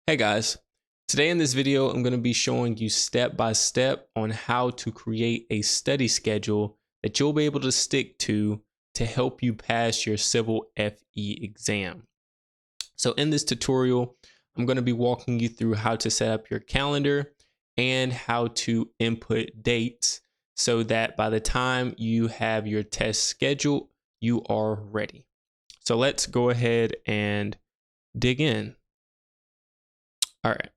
Hey guys, today in this video, I'm going to be showing you step by step on how to create a study schedule that you'll be able to stick to help you pass your Civil FE exam. So in this tutorial, I'm going to be walking you through how to set up your calendar and how to input dates so that by the time you have your test scheduled, you are ready. So let's go ahead and dig in. All right.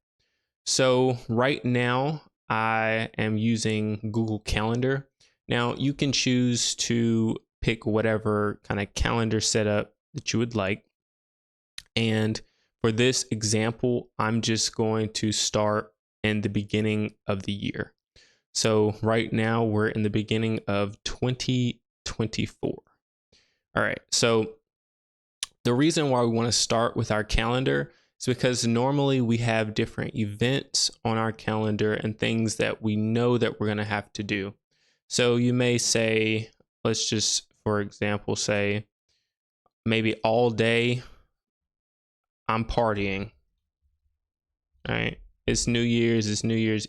So right now I am using Google Calendar. Now you can choose to pick whatever kind of calendar setup that you would like. And for this example, I'm just going to start in the beginning of the year. So right now we're in the beginning of 2024. All right. So the reason why we want to start with our calendar is because normally we have different events on our calendar and things that we know that we're going to have to do. So you may say, let's just, for example, say maybe all day I'm partying. All right. It's New Year's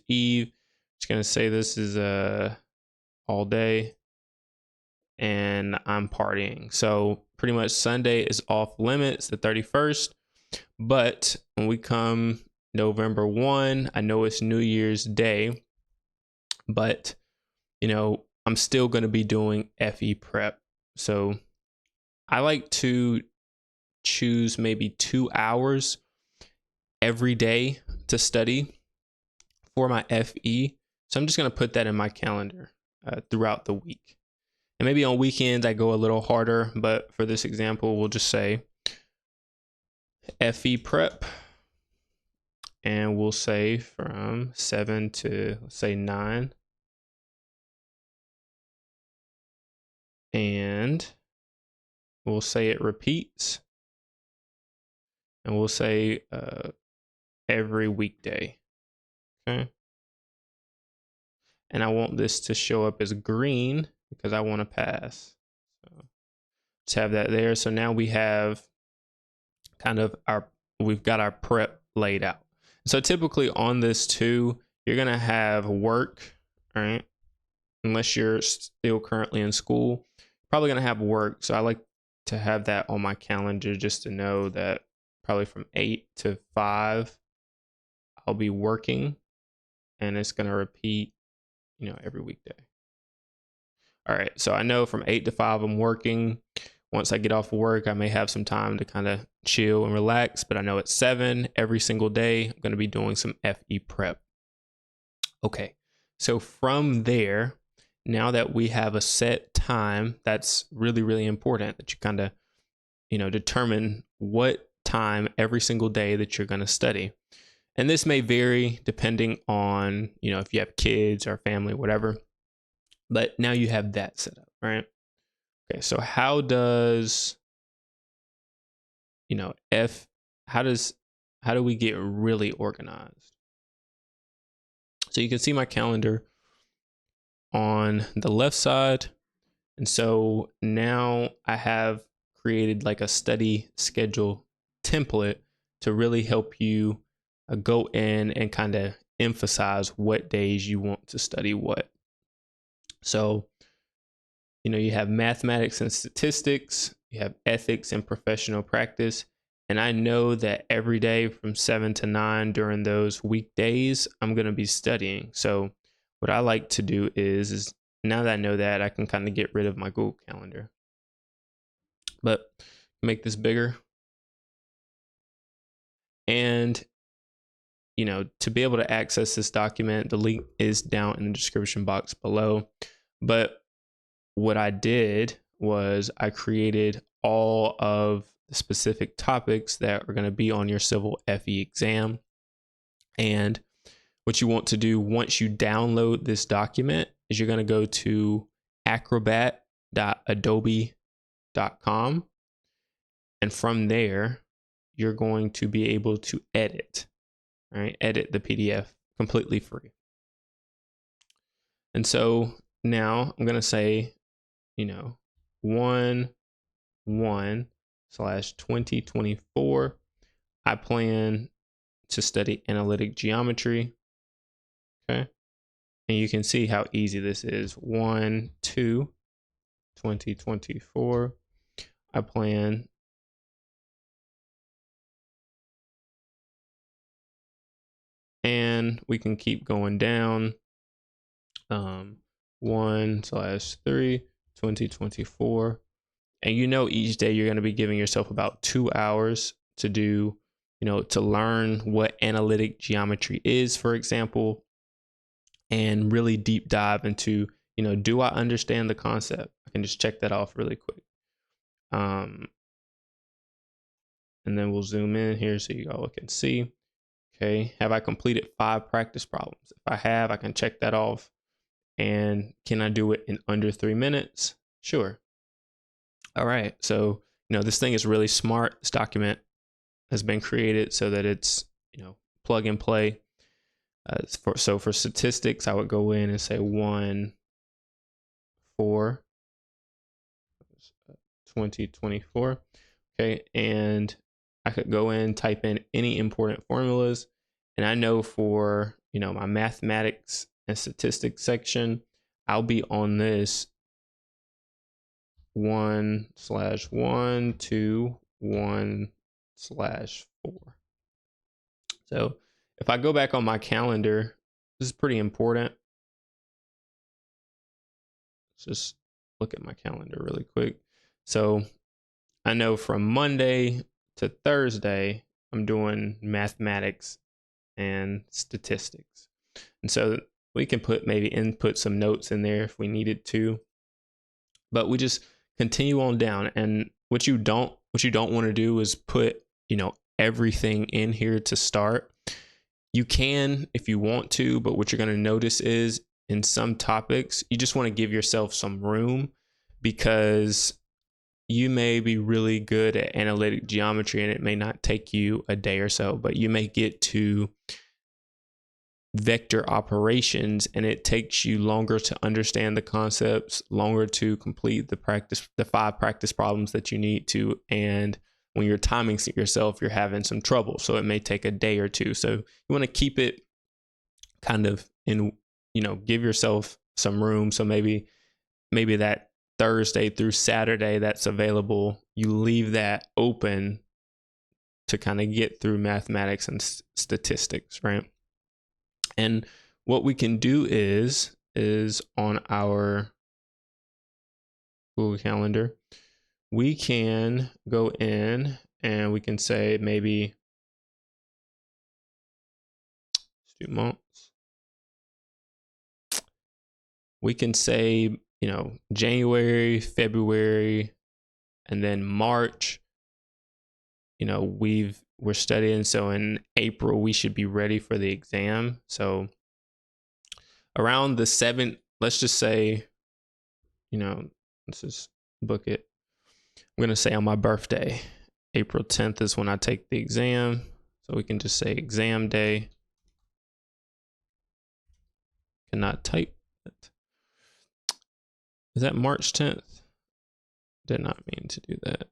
Eve. Just going to say this is all day and I'm partying. So pretty much Sunday is off limits, the 31st. But when we come November 1, I know it's New Year's Day, but I'm still going to be doing FE prep. So I like to choose maybe 2 hours every day to study for my FE. So I'm just going to put that in my calendar throughout the week. And maybe on weekends I go a little harder, but for this example, we'll just say FE prep. And we'll say from 7 to, let's say, 9. And we'll say it repeats. And we'll say every weekday. Okay. And I want this to show up as green because I want to pass. So let's have that there. So now we have kind of we've got our prep laid out. So typically on this too, you're going to have work, all right? Unless you're still currently in school, probably going to have work. So I like to have that on my calendar just to know that probably from 8 to 5, I'll be working, and it's going to repeat, every weekday. All right. So I know from 8 to 5, I'm working. Once I get off of work, I may have some time to kind of chill and relax, but I know at 7 every single day, I'm going to be doing some FE prep. Okay. So from there, now that we have a set time, that's really, really important that you kind of, determine what time every single day that you're going to study. And this may vary depending on, if you have kids or family, whatever. But now you have that set up, right? Okay, so how does, how do we get really organized? So you can see my calendar on the left side. And so now I have created like a study schedule template to really help you go in and kind of emphasize what days you want to study what. So, you have mathematics and statistics, you have ethics and professional practice. And I know that every day from 7 to 9 during those weekdays, I'm going to be studying. So what I like to do is now that I know that, I can kind of get rid of my Google Calendar. But make this bigger. And, to be able to access this document, the link is down in the description box below. But what I did was I created all of the specific topics that are going to be on your Civil FE exam. And what you want to do once you download this document is you're going to go to acrobat.adobe.com. And from there, you're going to be able to edit the PDF completely free. And so now I'm going to say, 1/1/2024. I plan to study analytic geometry. Okay. And you can see how easy this is. 1/2/2024. I plan and we can keep going down. 1/3/2024. And you know, each day you're going to be giving yourself about 2 hours to do, to learn what analytic geometry is, for example, and really deep dive into, do I understand the concept? I can just check that off really quick. And then we'll zoom in here so you all can see. Okay, have I completed 5 practice problems? If I have, I can check that off. And can I do it in under 3 minutes? Sure. All right, so this thing is really smart. This document has been created so that it's plug and play. So for statistics, I would go in and say 1/4/2024. Okay, and I could go in, type in any important formulas, and I know for my mathematics and statistics section, I'll be on this 1/1 to 1/4. So if I go back on my calendar, this is pretty important. Let's just look at my calendar really quick. So I know from Monday to Thursday, I'm doing mathematics and statistics. And so we can maybe input some notes in there if we needed to, but we just continue on down. And what you don't want to do is put, everything in here to start. You can if you want to, but what you're going to notice is in some topics, you just want to give yourself some room, because you may be really good at analytic geometry and it may not take you a day or so, but you may get to vector operations and it takes you longer to understand the concepts, longer to complete the 5 practice problems that you need to. And when you're timing yourself, you're having some trouble. So it may take a day or two. So you want to keep it kind of in, give yourself some room. So maybe that Thursday through Saturday that's available, you leave that open to kind of get through mathematics and statistics, right? And what we can do is on our Google Calendar, we can go in and we can say maybe student months. We can say, January, February, and then March. We're studying, so in April we should be ready for the exam. So around the 7th, let's just say, let's just book it. I'm going to say on my birthday, April 10th is when I take the exam. So we can just say exam day. Cannot type it. Is that March 10th? Did not mean to do that,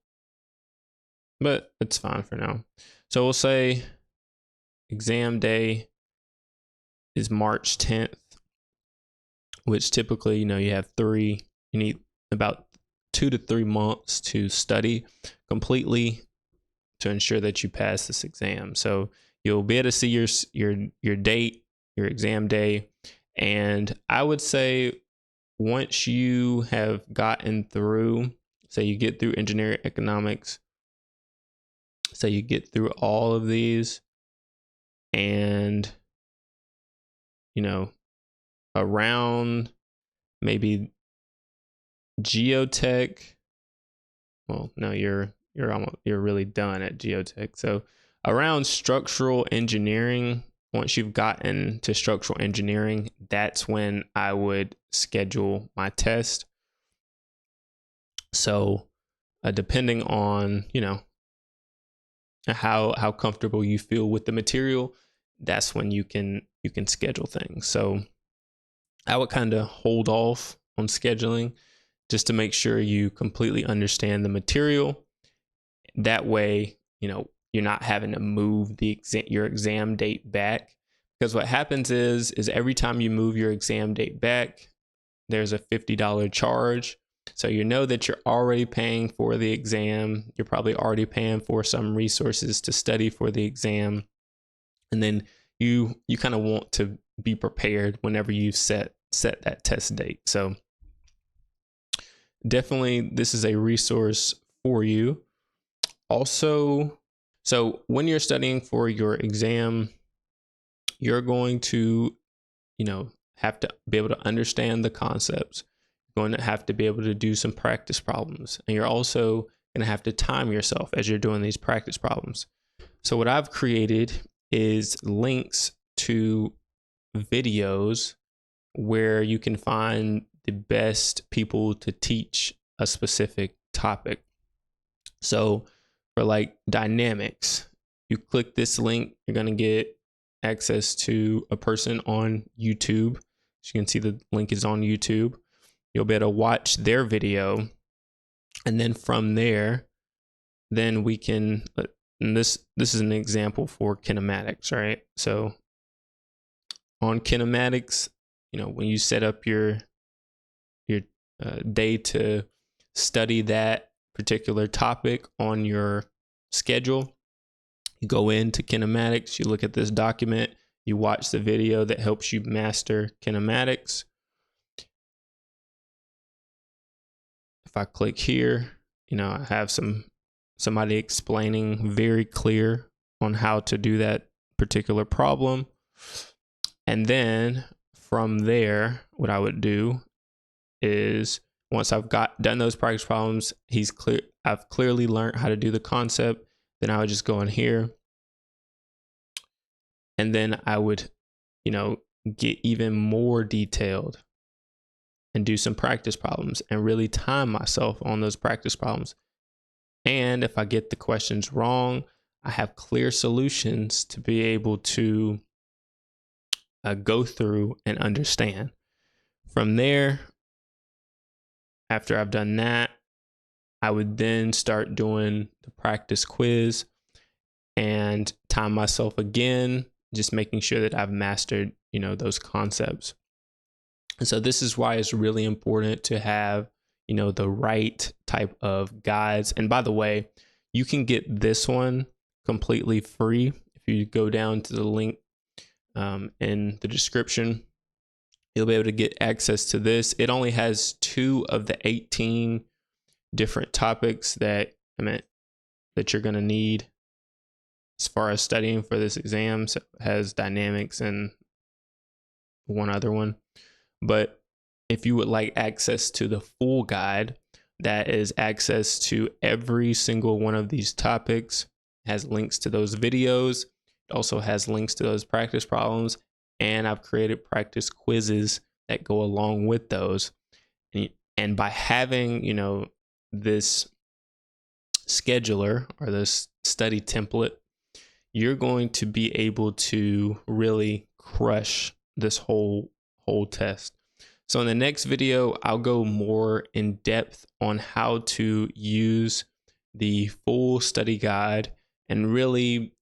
but it's fine for now. So we'll say exam day is March 10th, which typically, you have you need about 2 to 3 months to study completely to ensure that you pass this exam. So you'll be able to see your date, your exam day. And I would say once you have gotten through, say you get through engineering economics, say you get through all of these, and around maybe geotech, well, no, you're really done at geotech. So around structural engineering, once you've gotten to structural engineering, that's when I would schedule my test. So depending on, how comfortable you feel with the material, that's when you can schedule things. So I would kind of hold off on scheduling just to make sure you completely understand the material. That way, you're not having to move your exam date back. Because what happens is every time you move your exam date back, there's a $50 charge. So you know that you're already paying for the exam. You're probably already paying for some resources to study for the exam. And then you kind of want to be prepared whenever you set that test date. So definitely this is a resource for you. Also, so when you're studying for your exam, you're going to, have to be able to understand the concepts. You're going to have to be able to do some practice problems. And you're also going to have to time yourself as you're doing these practice problems. So what I've created is links to videos where you can find the best people to teach a specific topic. So for like dynamics, you click this link, you're going to get access to a person on YouTube. As you can see, the link is on YouTube. You'll be able to watch their video. And then from there, then we can, and this is an example for kinematics, right? So on kinematics, when you set up your day to study that particular topic on your schedule, you go into kinematics, you look at this document, you watch the video that helps you master kinematics. If I click here, I have somebody explaining very clear on how to do that particular problem. And then from there, what I would do is once I've done those practice problems, I've clearly learned how to do the concept. Then I would just go in here, and then I would, get even more detailed and do some practice problems and really time myself on those practice problems. And if I get the questions wrong, I have clear solutions to be able to go through and understand. From there, after I've done that, I would then start doing the practice quiz and time myself again, just making sure that I've mastered, those concepts. And so this is why it's really important to have, the right type of guides. And by the way, you can get this one completely free. If you go down to the link in the description, you'll be able to get access to this. It only has 2 of the 18 different topics that you're going to need as far as studying for this exam. So it has dynamics and one other one. But if you would like access to the full guide, that is access to every single one of these topics, it has links to those videos. It also has links to those practice problems. And I've created practice quizzes that go along with those. And by having, this scheduler or this study template, you're going to be able to really crush this whole test. So in the next video, I'll go more in depth on how to use the full study guide and really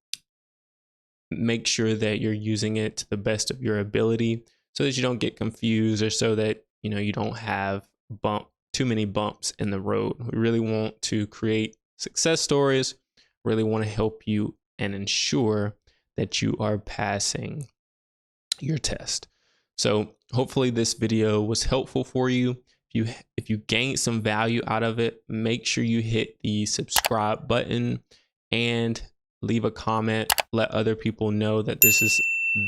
make sure that you're using it to the best of your ability so that you don't get confused, or so that, you don't have too many bumps in the road. We really want to create success stories, really want to help you and ensure that you are passing your test. So hopefully this video was helpful for you. If you gained some value out of it, make sure you hit the subscribe button and leave a comment. Let other people know that this is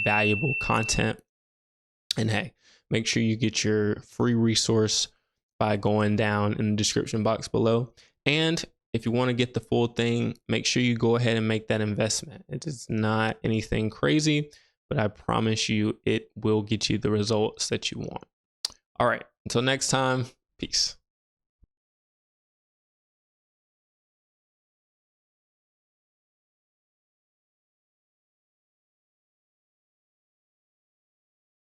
valuable content. And hey, make sure you get your free resource by going down in the description box below. And if you want to get the full thing, make sure you go ahead and make that investment. It is not anything crazy, but I promise you it will get you the results that you want. All right, until next time, peace.